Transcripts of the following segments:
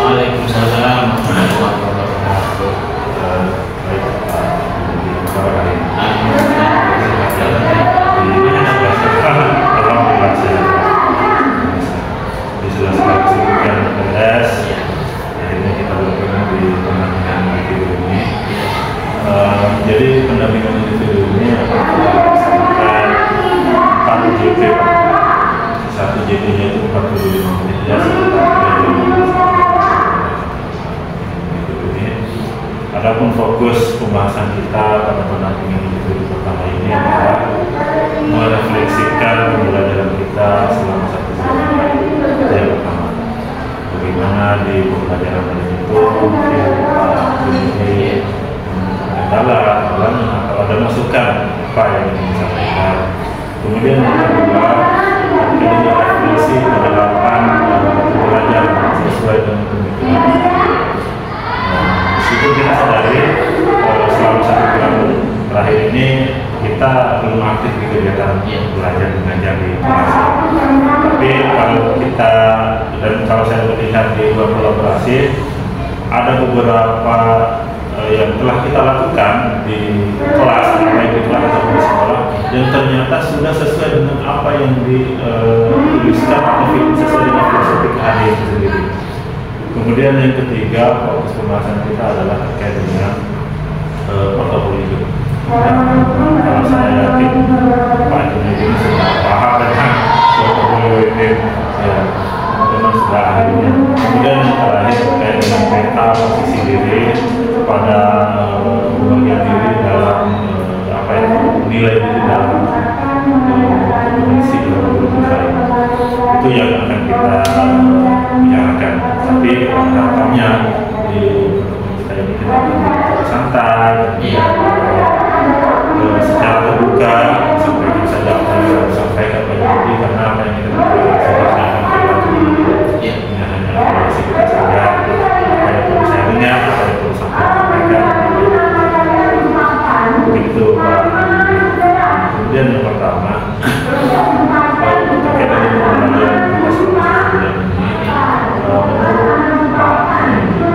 Waalaikumsalam warahmatullahi wabarakatuh. Baik, Pak. Alhamdulillah saya dijelaskan kesibukan beres. Akhirnya kita bertemu di pendampingan individu ini. Jadi pendampingan individu ini akan kita laksanakan 4 JP. Satu JP-nya itu 45 menit ya, adapun fokus pembahasan kita pada pendampingan individu pertama ini adalah merefleksikan pembelajaran kita selama 1 bulan. Itu yang pertama. Bagaimana di pembelajaran itu mungkin ini kendala, kalau ada masukan apa yang ingin disampaikan. Kemudian yang kedua, ini refleksi penerapan pembelajaran sesuai dengan pemikiran. Meskipun kita sadari selama 1 bulan terakhir ini kita belum aktif di kegiatan belajar mengajar di kelas. Tapi kalau kita dan kalau saya melihat di luar kolaborasi, ada beberapa yang telah kita lakukan di kelas, baik di kelas atau di sekolah, dan ternyata sudah sesuai dengan apa yang dituliskan atau sesuai dengan filosofi KHD itu sendiri. Kemudian yang ketiga, fokus pembahasan kita adalah terkait dengan protokol hidup. Kalau saya yakin Pak Junedi ini sudah paham tentang protokol hidup, ya, memang sudah ahlinya. Kemudian yang terakhir terkait dengan peta posisi diri pada bagian diri dalam apa ya, nilai diri dalam kondisi itu yang akan kita bicarakan. Tapi harapannya di kita ini kita akan santai, secara terbuka seperti saja apa yang disampaikan Pak Junedi, karena apa yang kita bicarakan akan berlaku hanya evaluasi kita saja, apa yang perlu saya dengar, apa yang perlu sampaikan. Begitu Pak. Kemudian yang pertama terkait dengan pembelajaran kita selama 1 bulan ini,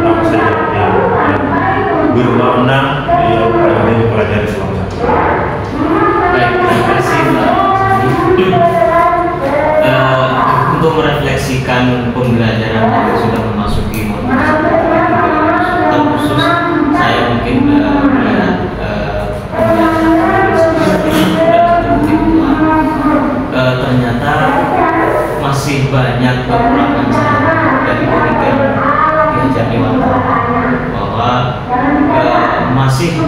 apa saja yang bermakna yang paling dipelajari selama 1 bulan? Baik, terima kasih Pak. Untuk merefleksikan pembelajaran yang sudah memasuki modul 1, khusus saya mungkin melihat ternyata masih banyak kekurangan saya dari ketika diajar dewasa, bahwa masih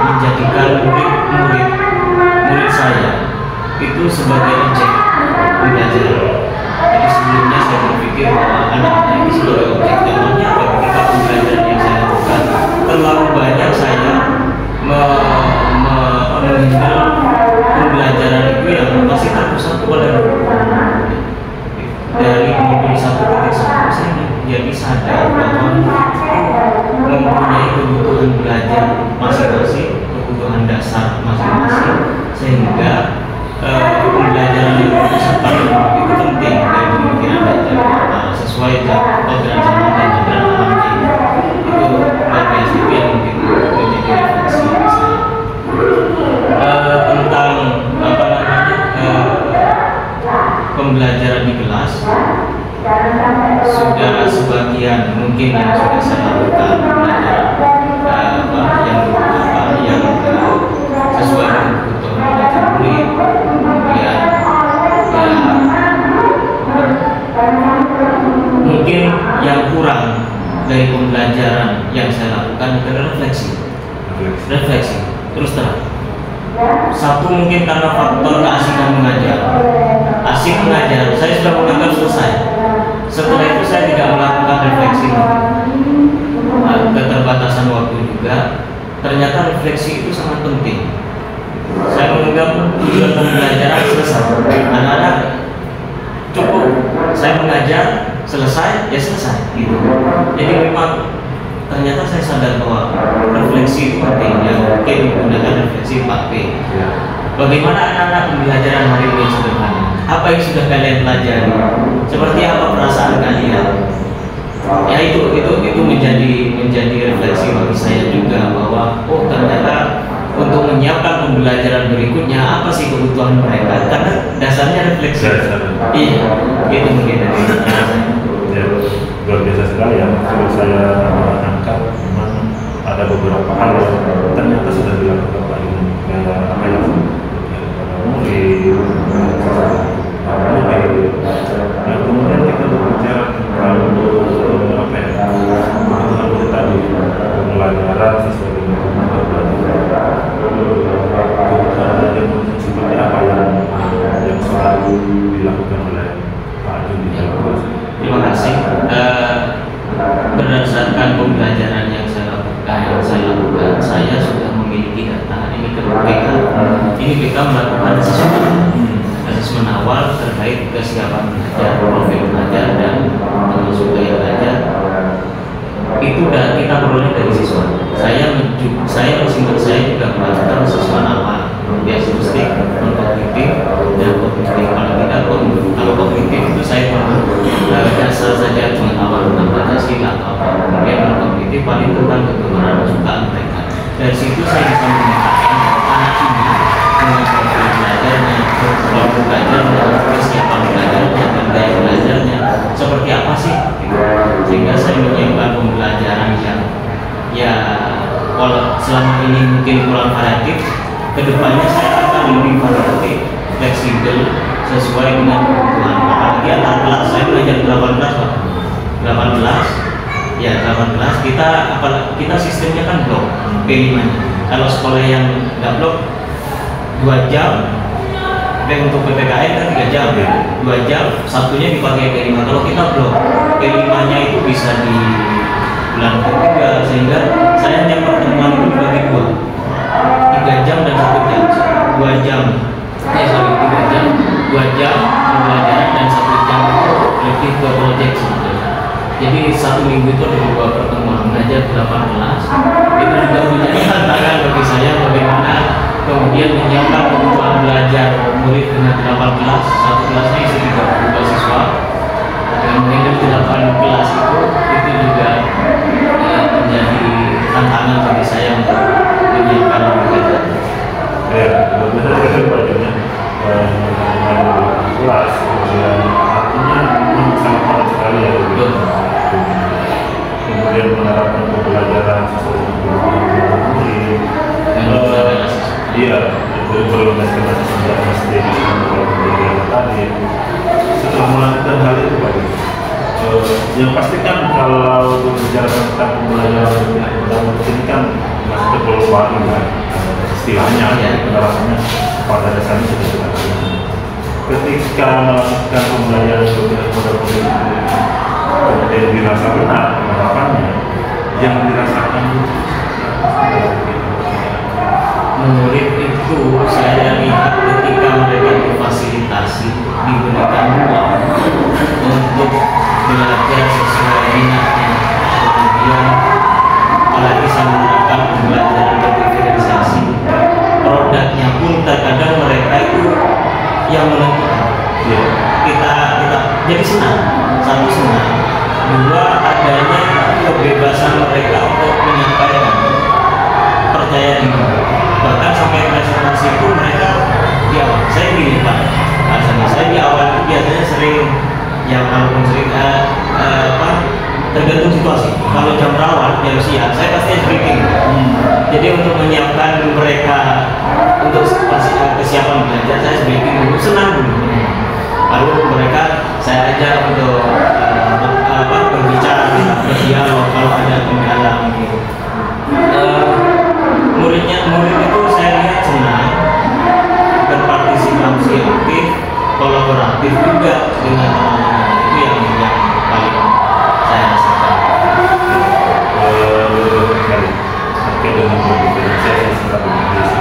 menjadikan murid saya itu sebagai objek pembelajaran. Jadi sebelumnya saya berpikir bahwa anak-anak ini sebagai objek, contohnya ketika pembelajaran yang saya lakukan terlalu banyak saya menghindar pembelajaran itu yang masih terpusat kepada dari modul 1 ke 1. Saya menjadi sadar bahwa mempunyai kebutuhan belajar masing-masing, kebutuhan dasar masing-masing, sehingga pembelajaran yang terpusat pada modul itu penting dari pemikiran belajar sesuai program zaman dan program alam ini. Itu luar biasa, itu yang mungkin menjadi refleksi saya tentang pembelajaran di kelas. Sudah sebagian mungkin yang sudah saya lakukan pembelajaran yang sesuai dengan kebutuhan belajar murid. Kemudian mungkin yang kurang dari pembelajaran yang saya lakukan adalah refleksi terus terang. Satu, mungkin karena faktor keasikan mengajar. Asik mengajar, saya sudah menganggap selesai. Setelah itu saya tidak melakukan refleksi. Keterbatasan waktu juga, ternyata refleksi itu sangat penting. Saya menganggap tujuan pembelajaran selesai. Anak-anak cukup, saya mengajar selesai, ya selesai. Gitu. Jadi memang ternyata saya sadar bahwa refleksi itu penting, yang mungkin menggunakan refleksi 4P. Bagaimana anak-anak pembelajaran hari ini sederhana? Apa yang sudah kalian pelajari? Seperti apa perasaan kalian? itu menjadi refleksi bagi saya juga bahwa oh ternyata untuk menyiapkan pembelajaran berikutnya apa sih kebutuhan mereka, karena dasarnya refleksi. Iya, itu mungkin dari ya, luar biasa sekali ya. Kalau saya angkat memang ada beberapa hal yang ternyata sudah dilakukan Pak ini, kayak apa yang mulai nah kemudian kita berbicara tentang apa ya, kebutuhan kita tadi, pembelajaran sesuai dengan kebutuhan yang seperti apa yang selalu dilakukan oleh Pak Juni. Terima kasih. Berdasarkan pembelajaran yang saya lakukan, saya sudah memiliki data. Ini ke BK. Ini BK melakukan asesmen awal terkait kesiapan belajar, profil belajar, dan termasuk gaya belajar. Itu dan kita peroleh dari siswa. Saya masing-masing saya juga melakukan asesmen awal, diagnostik, non kognitif, dan kognitif. Kalau kognitif itu saya pernah dasar saja pengetahuan tentang Pancasila atau apa. Kemudian non kognitif paling tentang kegemaran kesukaan mereka. Dari situ saya bisa memetakan anak ini dengan profil belajarnya, kelompok belajarnya, kesiapan belajarnya, dan gaya belajarnya seperti apa sih? Sehingga saya menyiapkan pembelajaran yang ya kalau selama ini mungkin kurang variatif, kedepannya saya akan lebih variatif, fleksibel, sesuai dengan kebutuhan. Apalagi antar kelas, saya belajar 18 Pak. 18 ya 18 kita sistemnya kan blok P5 nya. Kalau sekolah yang nggak blok 2 jam, dan untuk PPKN kan 3 jam, 2 jam, satunya dipakai P5. Kalau kita blok P5 nya itu bisa di bulan ketiga, sehingga saya hanya pertemuan itu dibagi 3 jam dan 1 jam, 2 jam 3 jam, 2 jam pembelajaran dan 1 jam lebih ke proyek sebetulnya. Jadi 1 minggu itu ada 2 pertemuan mengajar 8 kelas. Itu juga menjadi tantangan bagi saya bagaimana kemudian menyiapkan kebutuhan belajar murid dengan 8 kelas, 1 kelasnya isi 32 siswa, dan menghandle 8 kelas itu juga menjadi tantangan bagi saya untuk menyiapkan mereka. Ya, benar-benar kelas, kemudian artinya memang sangat padat sekali ya. Kemudian menerapkan pembelajaran sesuai dengan murid. Iya, dari berbagai kelas sejak SD kalau pembelajaran tadi. Setelah melakukan hal itu Pak, yang pasti kan kalau berbicara tentang pembelajaran ini kan masih terlalu baru kan istilahnya, rasanya pada dasarnya sudah dilakukan. Ketika melakukan pembelajaran pada murid kemudian dirasa benar penerapannya, yang dirasakan murid itu saya lihat ketika mereka difasilitasi, diberikan ruang untuk belajar sesuai minatnya, kemudian apalagi saya menggunakan pembelajaran berdiferensiasi, produknya pun terkadang mereka itu yang menentukan. Kita jadi senang, satu senang, dua adanya kebebasan mereka untuk menyampaikan, percaya diri. Bahkan sampai presentasi itu mereka di awal, saya gini Pak, rasanya saya di awal itu biasanya sering, ya walaupun sering tergantung situasi. Kalau jam rawan, jam siang, saya pasti briefing. Jadi untuk menyiapkan mereka untuk kesiapan belajar, saya briefing dulu, senang dulu. Lalu mereka saya ajak untuk berbicara, berdialog kalau ada kendala gitu. Murid itu saya lihat senang, berpartisipasi aktif, kolaboratif juga dengan teman-teman. Itu yang paling saya rasakan. Oke, dengan berbeda saya sempat menjadi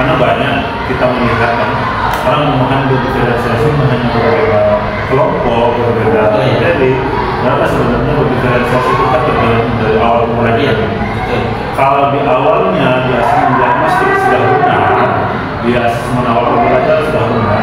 karena banyak kita melihat kan orang memahami diferensiasi hanya berbeda kelompok, berbeda materi, Karena sebenarnya diferensiasi itu kan dari awal mulai. Iya, betul. Kalau di awalnya di asesmen diagnostik sudah benar, di asesmen awal pembelajaran sudah benar,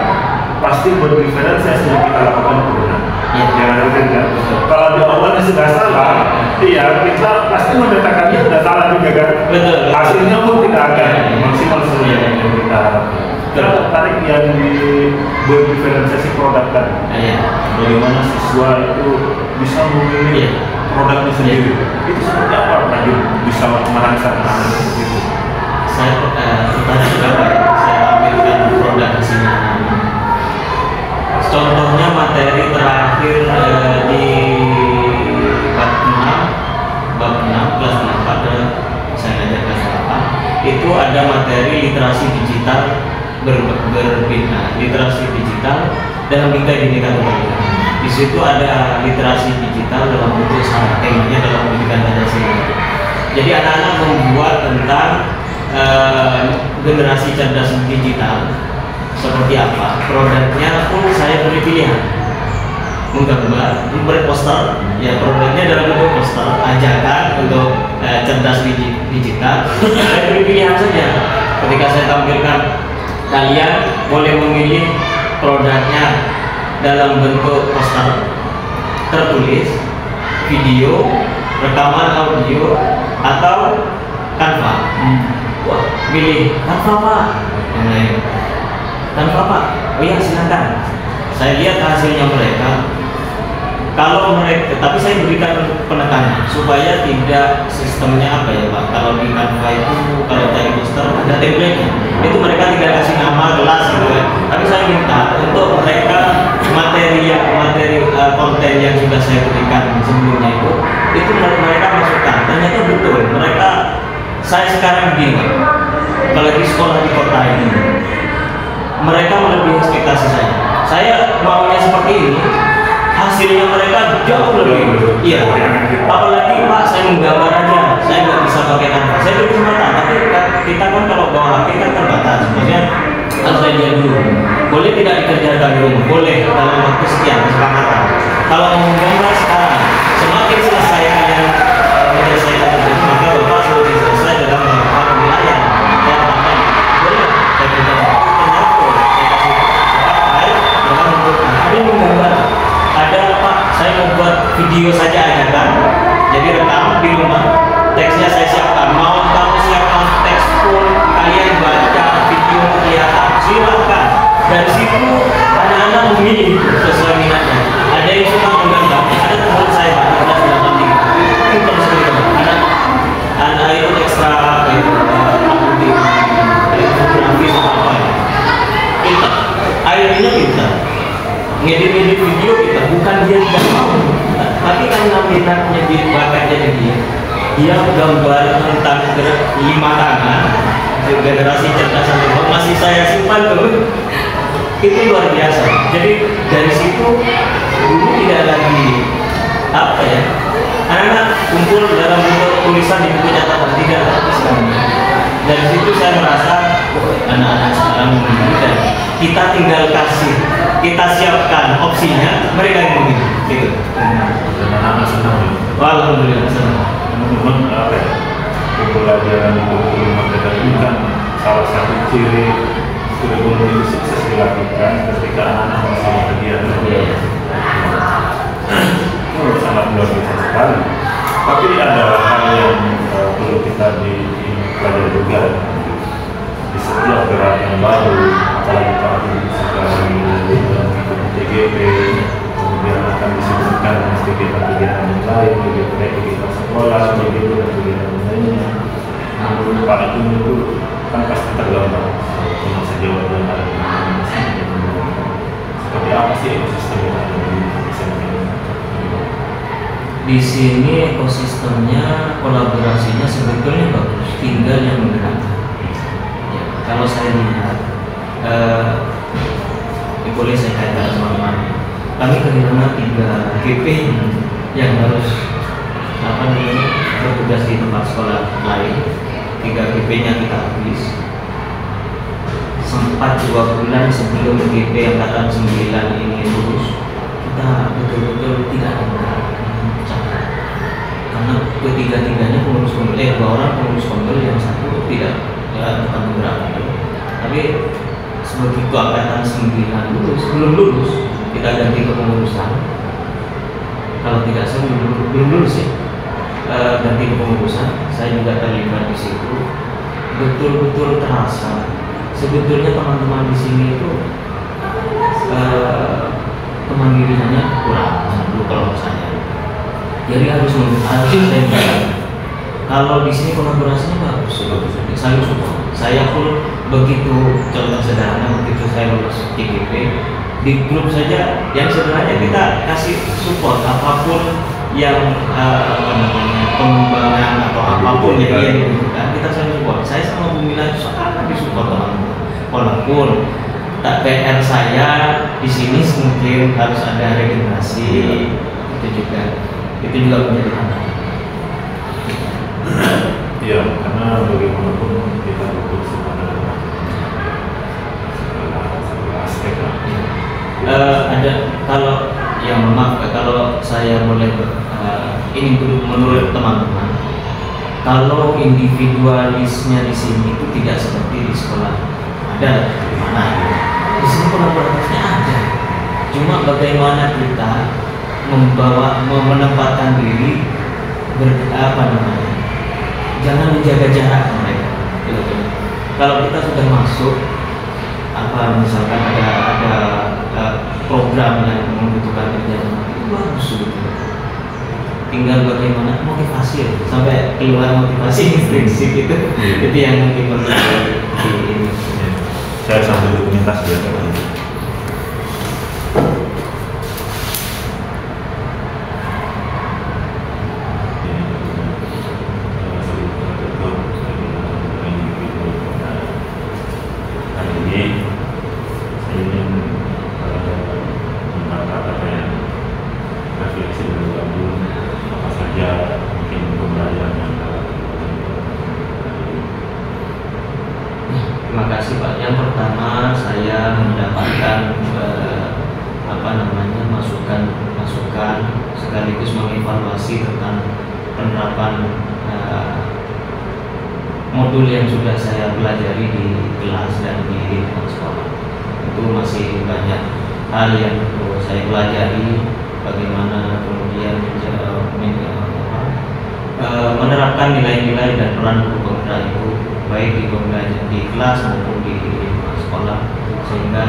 pasti berdiferensiasi yang kita lakukan itu benar. Iya. Jangan rutin kan? Kalau di awalnya sudah salah, iya kita pasti mendatakannya sudah salah juga kan? Betul. Hasilnya pun tidak akan maksimal sesuai yang kita harapkan. Kita tertarik yang di berdiferensiasi produk kan? Iya. Bagaimana siswa itu bisa memilih produknya sendiri? Itu seperti apa Pak Jun bisa merangsang anak seperti itu? Saya tertarik juga, saya ambilkan produk hasilnya. Contohnya materi terakhir di bab 6 kelas 8 pada saya ngajar kelas 8 itu ada materi literasi digital literasi digital dalam bingkai Bhinneka Tunggal Ika. Di situ ada literasi digital dalam bentuk syarat, temanya dalam pendidikan Pancasila. Jadi anak-anak membuat tentang generasi cerdas digital seperti apa. Produknya pun saya beri pilihan, menggambar, membuat poster. Ya produknya dalam bentuk poster, ajakan untuk cerdas digital. Saya beri pilihan saja. Ketika saya tampilkan, kalian boleh memilih produknya dalam bentuk poster tertulis, video, rekaman audio, atau Canva. Wah, pilih Canva Pak. Canva Pak. Oh iya silakan. Saya lihat hasilnya mereka. Kalau mereka, tapi saya berikan penekanan supaya tidak sistemnya apa ya Pak. Kalau di Canva itu kalau cari poster ada template-nya. Itu mereka tidak kasih nama kelas gitu kan. Tapi saya minta untuk mereka materi konten yang sudah saya berikan sebelumnya itu mereka masukkan. Ternyata betul mereka. Saya sekarang begini, kalau di sekolah di kota ini mereka melebihi ekspektasi saya. Saya maunya seperti ini, hasilnya mereka jauh lebih. Iya. Apalagi Pak, saya menggambar aja, saya nggak bisa pakai Canva. Saya beri kesempatan, tapi kita kan kalau bawa HP kan terbatas. Maksudnya harus saya dulu. Boleh tidak dikerjakan di rumah? Boleh dalam waktu sekian kesepakatan. Kalau mau menggambar sekarang, semakin selesai kalian menyelesaikan itu, maka Bapak semakin selesai dalam melakukan penilaian. Ya, boleh saya berikan penyakit. Saya kasih baik dengan membuat ada menggambar. Ada Pak, saya membuat video saja aja kan. Jadi rekam di rumah, teksnya saya siapkan. Mau kamu siapkan teks pun, kalian baca video kelihatan, silakan. Dari situ anak-anak memilih sesuai minatnya. Ada yang suka menggambar, ada teman saya Pak, ada sudah pintar sekali anak itu ekstra itu grafis apa ya? Pintar, akhirnya pintar. Ngedit video kita bukan dia tidak mau, tapi karena minatnya dia bakatnya dia gambar tentang 5 tangan generasi cerdas sampai masih saya simpan tuh. Itu luar biasa. Jadi dari situ dulu tidak lagi apa ya, anak-anak kumpul dalam bentuk tulisan di buku catatan, tidak lagi sekarang. Dari situ saya merasa anak-anak sekarang memilih dan kita tinggal kasih, kita siapkan opsinya, mereka yang memilih gitu. Dan anak-anak senang. Alhamdulillah senang. Teman-teman apa ya, pembelajaran kurikulum Merdeka ini kan salah satu ciri kurikulum ini sukses dilakukan ketika anak-anak bersama kegiatan. Itu sangat luar biasa sekali. Tapi ada hal yang perlu kita dipelajari juga. Di setiap gerakan baru, apalagi kalau sekarang mengikuti TGP, kemudian akan disebutkan kegiatan-kegiatan yang lain, kegiatan sekolah, kegiatan lainnya. Namun Pak itu kan pasti tergambar cuma sejauh yang ada di Indonesia. Seperti apa sih ekosistem yang ada di SMP? Di sini ekosistemnya, kolaborasinya sebetulnya bagus, tinggal yang menggerakkan. Ya, kalau saya lihat, boleh saya katakan teman-teman, kami kehilangan 3 GP yang harus bertugas di tempat sekolah lain. 3 GP-nya kita habis. Sempat 2 bulan sebelum GP angkatan 9 ini lulus, kita betul-betul tidak ada. karena ketiga-tiganya pengurus kongres, dua orang pengurus kongres, yang satu tidak, ya bukan beberapa itu. Tapi begitu angkatan 9 lulus, belum lulus, kita ganti ke pengurusan. Kalau tidak salah belum lulus ya, ganti ke pengurusan. Saya juga terlibat di situ. Betul-betul terasa. Sebetulnya teman-teman di sini itu kemandiriannya kurang dulu kalau saya. Jadi harus saya kalau di sini kolaborasinya bagus, saya support. Saya pun begitu, contoh sederhana, begitu saya lulus IGP, di grup saja yang sebenarnya kita kasih support apapun yang pengembangan atau apapun yang dibutuhkan, kita selalu support. Saya sama Bu Mila sangat disupport teman-teman. Walaupun tak PR saya di sini mungkin harus ada regenerasi, itu juga menjadi tantangan. Iya, karena bagaimanapun kita butuh segala aspek lah. Ada kalau yang maaf kalau saya boleh ini menurut teman-teman, kalau individualisnya di sini itu tidak seperti di sekolah. Ada di mana? Di sini kolaborasinya ada. Cuma bagaimana kita menempatkan diri jangan menjaga jarak mereka. Kalau kita sudah masuk, misalkan ada program yang membutuhkan kerjasama, itu bagus sebetulnya. Tinggal bagaimana motivasi, sampai keluar motivasi intrinsik itu yang mungkin perlu saya sambil dokumentasi ya. Terima kasih Pak. Yang pertama saya mendapatkan masukan sekaligus mengevaluasi tentang penerapan modul yang sudah saya pelajari di kelas dan di lingkungan sekolah. Itu masih banyak hal yang perlu saya pelajari, bagaimana kemudian menerapkan nilai-nilai dan peran guru penggerak itu baik di kelas maupun di sekolah, sehingga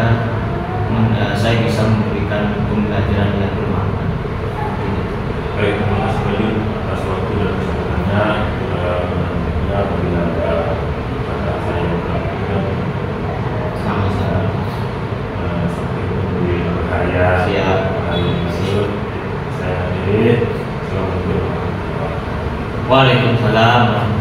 saya bisa memberikan pembelajaran yang bermanfaat. Baik, terima kasih banyak atas waktu dan kesempatannya. Bila ada pada saya melakukan Sama-sama. seperti itu di berkarya. Siap. Saya akhiri. Assalamualaikum warahmatullahi wabarakatuh. Waalaikumsalam.